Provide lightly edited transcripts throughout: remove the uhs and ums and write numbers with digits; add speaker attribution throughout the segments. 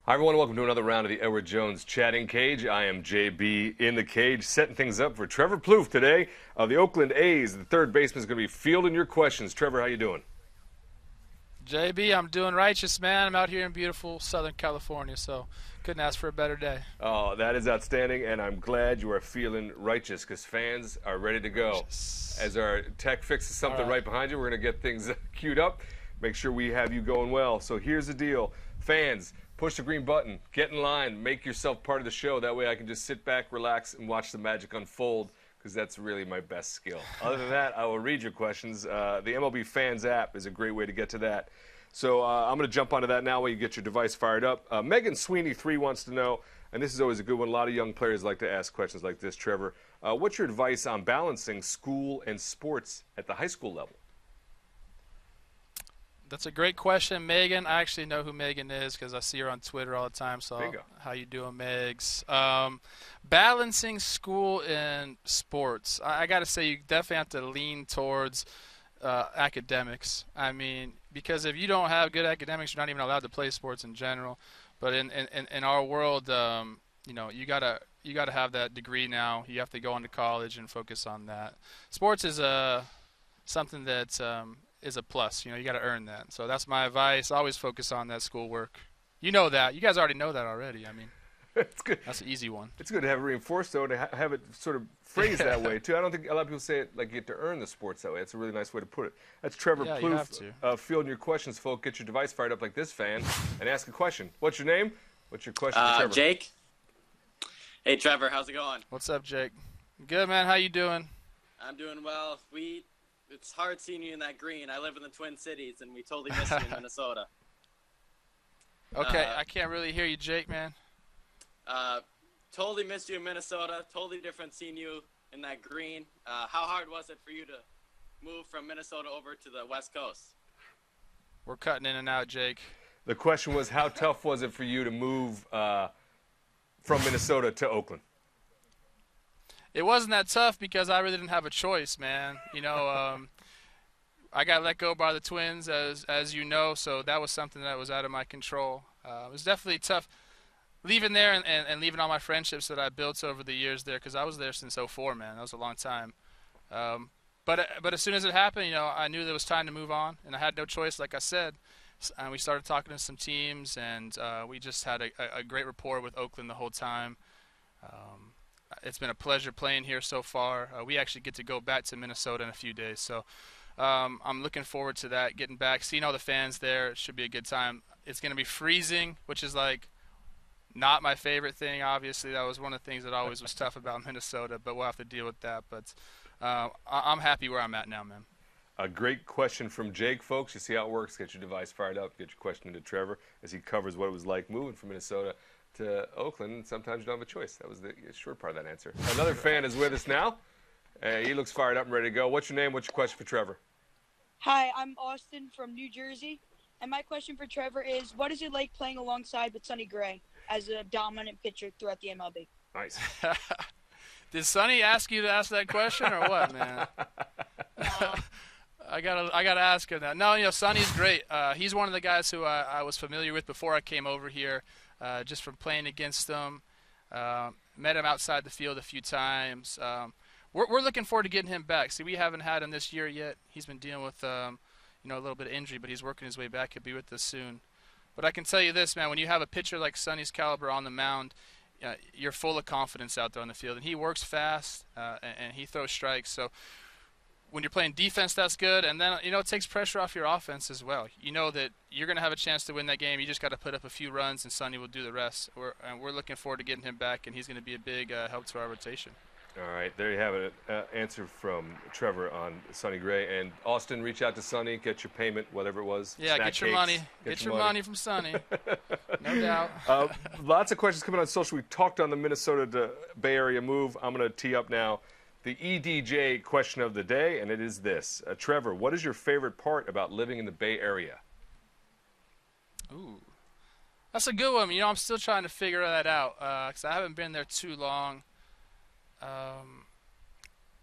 Speaker 1: Hi, everyone. Welcome to another round of the Edward Jones Chatting Cage. I am JB in the cage, setting things up for Trevor Plouffe today of the Oakland A's. The third baseman is going to be fielding your questions. Trevor, how you doing?
Speaker 2: JB, I'm doing righteous, man. I'm out here in beautiful Southern California, so couldn't ask for a better day.
Speaker 1: Oh, that is outstanding, and I'm glad you are feeling righteous because fans are ready to go.
Speaker 2: Righteous.
Speaker 1: As our tech fixes something right behind you, we're going to get things queued up, make sure we have you going well. So here's the deal. Fans, push the green button, get in line, make yourself part of the show. That way I can just sit back, relax, and watch the magic unfold, because that's really my best skill. Other than that, I will read your questions. The MLB Fans app is a great way to get to that. So I'm going to jump onto that now while you get your device fired up. Megan Sweeney 3 wants to know, and this is always a good one, a lot of young players like to ask questions like this, Trevor. What's your advice on balancing school and sports at the high school level?
Speaker 2: That's a great question, Megan. I actually know who Megan is because I see her on Twitter all the time. So how you doing, Megs? Balancing school and sports. I got to say, you definitely have to lean towards academics. I mean, because if you don't have good academics, you're not even allowed to play sports in general. But in our world, you know, you gotta have that degree now. You have to go on to college and focus on that. Sports is something that is a plus. You know, you got to earn that. So that's my advice. Always focus on that schoolwork. You know that. You guys already know that already. I mean,
Speaker 1: it's good.
Speaker 2: That's an easy one.
Speaker 1: It's good to have it reinforced, though, to have it sort of phrased that way, too. I don't think a lot of people say it like you get to earn the sports that way. That's a really nice way to put it. That's Trevor Plouffe fielding your questions, folks. Get your device fired up like this fan and ask a question. What's your name? What's your question for Trevor?
Speaker 3: Jake. Hey, Trevor. How's it going?
Speaker 2: What's up, Jake? Good, man. How you doing?
Speaker 3: I'm doing well. It's hard seeing you in that green. I live in the Twin Cities, and we totally miss you in Minnesota.
Speaker 2: Okay, I can't really hear you, Jake, man.
Speaker 3: Totally missed you in Minnesota. Totally different seeing you in that green. How hard was it for you to move from Minnesota over to the West Coast?
Speaker 2: We're cutting in and out, Jake.
Speaker 1: The question was, how tough was it for you to move from Minnesota to Oakland?
Speaker 2: It wasn't that tough because I really didn't have a choice, man. You know, I got let go by the Twins, as you know, so that was something that was out of my control. It was definitely tough leaving there and leaving all my friendships that I built over the years there, because I was there since '04, man. That was a long time. But as soon as it happened, you know, I knew there was time to move on, and I had no choice, like I said. And we started talking to some teams, and we just had a great rapport with Oakland the whole time. It's been a pleasure playing here so far. We actually get to go back to Minnesota in a few days, so I'm looking forward to that, getting back, seeing all the fans there. It should be a good time. It's going to be freezing, which is like not my favorite thing, obviously. That was one of the things that always was tough about Minnesota, but we'll have to deal with that. But I'm happy where I'm at now, man.
Speaker 1: A great question from Jake, folks. You see how it works. Get your device fired up. Get your question into Trevor as he covers what it was like moving from Minnesota to Oakland. Sometimes you don't have a choice. That was the short part of that answer. Another fan is with us now. He looks fired up and ready to go. What's your name? What's your question for Trevor?
Speaker 4: Hi, I'm Austin from New Jersey. And my question for Trevor is, what is it like playing alongside with Sonny Gray as a dominant pitcher throughout the MLB?
Speaker 1: Nice.
Speaker 2: Did Sonny ask you to ask that question or what, man? I gotta ask him that. No, you know, Sonny's great. He's one of the guys who I was familiar with before I came over here, just from playing against him. Met him outside the field a few times. We're looking forward to getting him back. See, we haven't had him this year yet. He's been dealing with a little bit of injury, but he's working his way back. He'll be with us soon. But I can tell you this, man, when you have a pitcher like Sonny's caliber on the mound, you're full of confidence out there on the field. And he works fast, and he throws strikes. So when you're playing defense, that's good. And then, you know, it takes pressure off your offense as well. You know that you're going to have a chance to win that game. You just got to put up a few runs, and Sonny will do the rest. We're looking forward to getting him back, and he's going to be a big help to our rotation.
Speaker 1: All right, there you have it. Answer from Trevor on Sonny Gray. And Austin, reach out to Sonny, get your payment, whatever it was.
Speaker 2: Yeah, get your money. Get your money from Sonny. No doubt.
Speaker 1: Lots of questions coming on social. We talked on the Minnesota to Bay Area move. I'm going to tee up now the EDJ question of the day, and it is this. Trevor, what is your favorite part about living in the Bay Area?
Speaker 2: Ooh. That's a good one. You know, I'm still trying to figure that out because I haven't been there too long.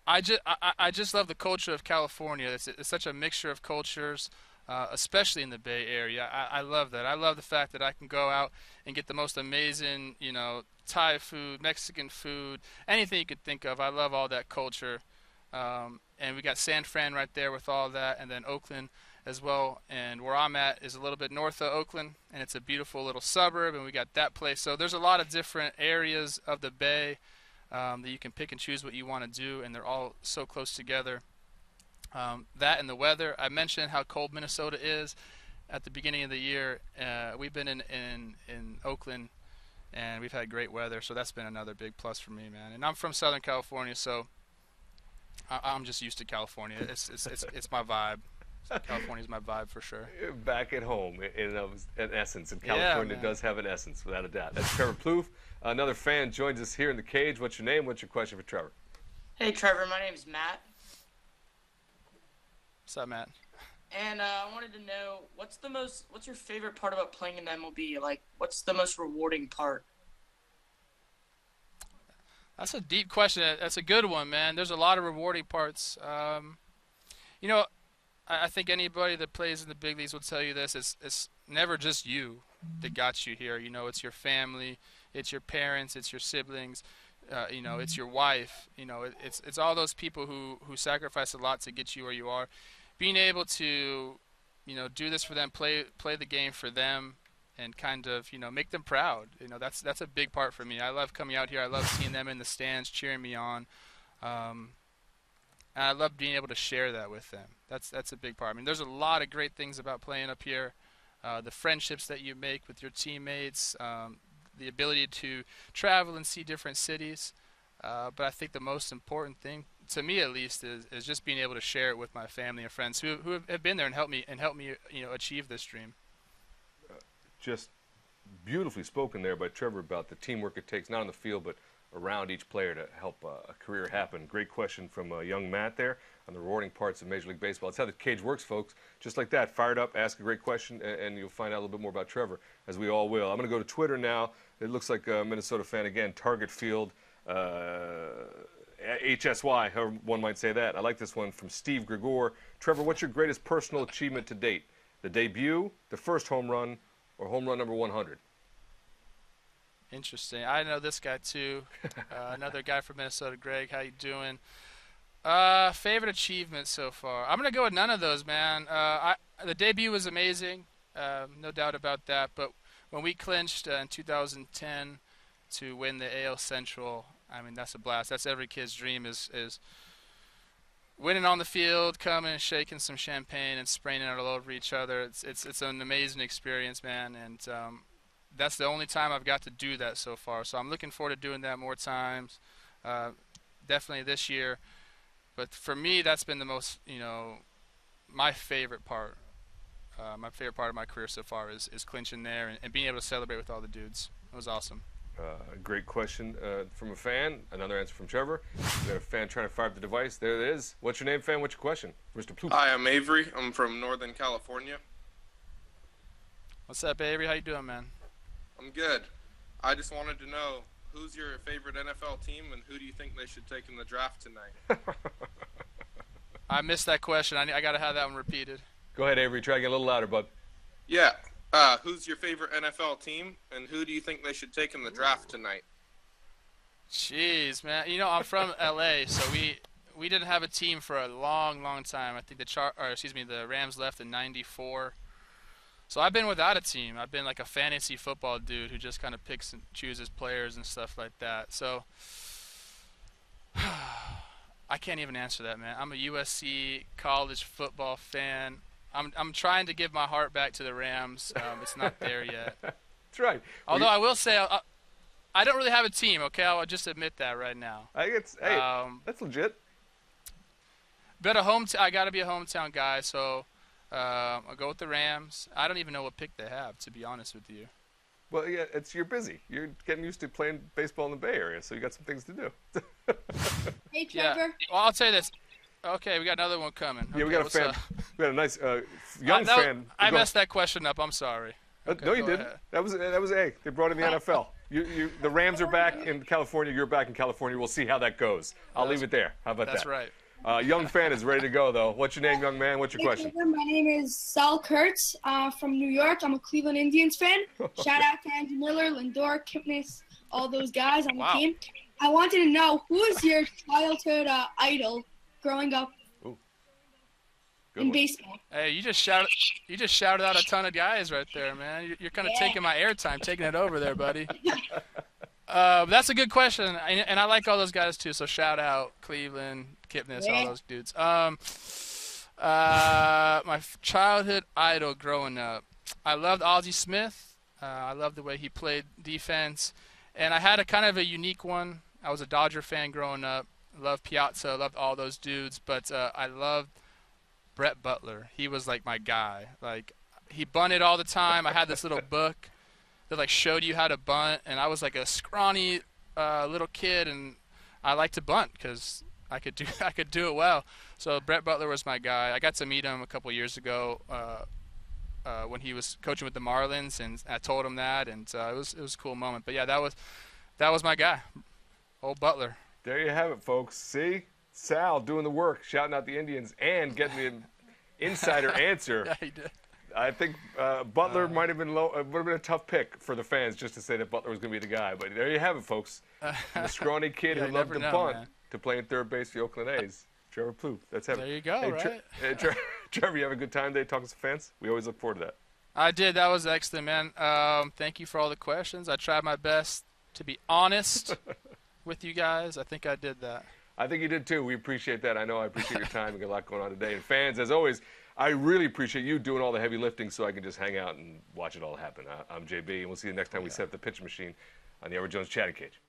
Speaker 2: I just love the culture of California. It's such a mixture of cultures. especially in the Bay Area. I love that. I love the fact that I can go out and get the most amazing, Thai food, Mexican food, anything you could think of. I love all that culture. And we got San Fran right there with all that, and then Oakland as well. And where I'm at is a little bit north of Oakland, and it's a beautiful little suburb, and we got that place. So there's a lot of different areas of the Bay that you can pick and choose what you want to do, and they're all so close together. That and the weather. I mentioned how cold Minnesota is at the beginning of the year. We've been in Oakland, and we've had great weather, so that's been another big plus for me, man. And I'm from Southern California, so I'm just used to California. It's my vibe. California's my vibe for sure.
Speaker 1: Back at home, in essence, and California does have an essence, without a doubt. That's Trevor Plouffe. Another fan joins us here in the cage. What's your name? What's your question for Trevor?
Speaker 5: Hey, Trevor. My name's Matt.
Speaker 2: What's up, Matt?
Speaker 5: And I wanted to know what's your favorite part about playing in the MLB? Like, what's the most rewarding part?
Speaker 2: That's a deep question. That's a good one, man. There's a lot of rewarding parts. I think anybody that plays in the big leagues will tell you this. It's never just you that got you here. It's your family, it's your parents, it's your siblings, it's your wife. It's all those people who sacrifice a lot to get you where you are. Being able to, do this for them, play the game for them, and kind of, make them proud. That's a big part for me. I love coming out here. I love seeing them in the stands cheering me on. And I love being able to share that with them. That's a big part. I mean, there's a lot of great things about playing up here. The friendships that you make with your teammates, the ability to travel and see different cities. But I think the most important thing, to me at least, is just being able to share it with my family and friends who have been there and helped me achieve this dream.
Speaker 1: Just beautifully spoken there by Trevor about the teamwork it takes, not on the field, but around each player to help a career happen. Great question from young Matt there on the rewarding parts of Major League Baseball. That's how the cage works, folks. Just like that, fired up, ask a great question, and you'll find out a little bit more about Trevor, as we all will. I'm going to go to Twitter now. It looks like a Minnesota fan again, Target Field, HSY, however one might say that. I like this one from Steve Gregor. Trevor, what's your greatest personal achievement to date? The debut, the first home run, or home run number 100?
Speaker 2: Interesting. I know this guy too. Another guy from Minnesota. Greg, how you doing? Favorite achievement so far? I'm gonna go with none of those, man. The debut was amazing, no doubt about that. But when we clinched in 2010 to win the AL Central, I mean, that's a blast. That's every kid's dream is winning on the field, coming and shaking some champagne and spraying it all over each other. It's an amazing experience, man. And that's the only time I've got to do that so far. So I'm looking forward to doing that more times, definitely this year. But for me, that's been the most, my favorite part. My favorite part of my career so far is clinching there and being able to celebrate with all the dudes. It was awesome.
Speaker 1: Great question from a fan. Another answer from Trevor. We got a fan trying to fire up the device. There it is. What's your name, fan? What's your question? Mr. Plouffe.
Speaker 6: Hi, I'm Avery. I'm from Northern California.
Speaker 2: What's up, Avery? How you doing, man?
Speaker 6: I'm good. I just wanted to know, who's your favorite NFL team, and who do you think they should take in the draft tonight?
Speaker 2: I missed that question. I got to have that one repeated.
Speaker 1: Go ahead, Avery. Try to get a little louder, bud.
Speaker 6: Yeah. Who's your favorite NFL team, and who do you think they should take in the draft tonight?
Speaker 2: Jeez, man. I'm from LA, so we didn't have a team for a long, long time. I think the Rams left in '94. So I've been without a team. I've been like a fantasy football dude who just kind of picks and chooses players and stuff like that. So I can't even answer that, man. I'm a USC college football fan. I'm trying to give my heart back to the Rams. It's not there yet.
Speaker 1: That's right.
Speaker 2: Although I will say I don't really have a team. Okay, I'll just admit that right now.
Speaker 1: I think that's legit.
Speaker 2: But I got to be a hometown guy, so I'll go with the Rams. I don't even know what pick they have, to be honest with you.
Speaker 1: Well, yeah, you're busy. You're getting used to playing baseball in the Bay Area, so you got some things to do.
Speaker 4: Hey, Trevor.
Speaker 2: Yeah. Well, I'll tell you this. Okay, we got another one coming.
Speaker 1: Yeah,
Speaker 2: okay,
Speaker 1: we got a fan. We got a nice young fan.
Speaker 2: I messed that question up. I'm sorry.
Speaker 1: Okay, no, you didn't.
Speaker 2: Ahead.
Speaker 1: That was A. They brought in the NFL. The Rams are back in California. You're back in California. We'll see how that goes. I'll leave it there. How about that?
Speaker 2: That's right.
Speaker 1: Young fan is ready to go, though. What's your name, young man? What's your question?
Speaker 7: My name is Sal Kurtz from New York. I'm a Cleveland Indians fan. Shout out to Andy Miller, Lindor, Kipnis, all those guys on the team. I wanted to know, who is your childhood idol growing up in baseball?
Speaker 2: Hey, you just shouted out a ton of guys right there, man. You're kind of taking my airtime, taking it over there, buddy. That's a good question, and I like all those guys too. So shout out Cleveland, Kipnis, all those dudes. My childhood idol growing up, I loved Ozzie Smith. I loved the way he played defense, and I had a kind of a unique one. I was a Dodger fan growing up. Loved Piazza, loved all those dudes, but I loved Brett Butler. He was like my guy. Like, he bunted all the time. I had this little book that like showed you how to bunt, and I was like a scrawny little kid, and I liked to bunt because I could do it well. So Brett Butler was my guy. I got to meet him a couple years ago when he was coaching with the Marlins, and I told him that, and it was a cool moment. But yeah, that was my guy, old Butler.
Speaker 1: There you have it, folks. See, Sal doing the work, shouting out the Indians, and getting the insider answer.
Speaker 2: Yeah, he did.
Speaker 1: I think Butler might have been low. It would have been a tough pick for the fans just to say that Butler was going to be the guy. But there you have it, folks. The scrawny kid who loved to bunt to play in third base for the Oakland A's. Trevor Plouffe. That's heaven.
Speaker 2: There you go, right?
Speaker 1: Trevor, you have a good time today talking to fans? We always look forward to that.
Speaker 2: I did. That was excellent, man. Thank you for all the questions. I tried my best to be honest with you guys. I think I did that.
Speaker 1: I think you did, too. We appreciate that. I know I appreciate your time. We got a lot going on today. And fans, as always, I really appreciate you doing all the heavy lifting so I can just hang out and watch it all happen. I'm JB, and we'll see you next time we set up the pitch machine on the Edward Jones Chatting Cage.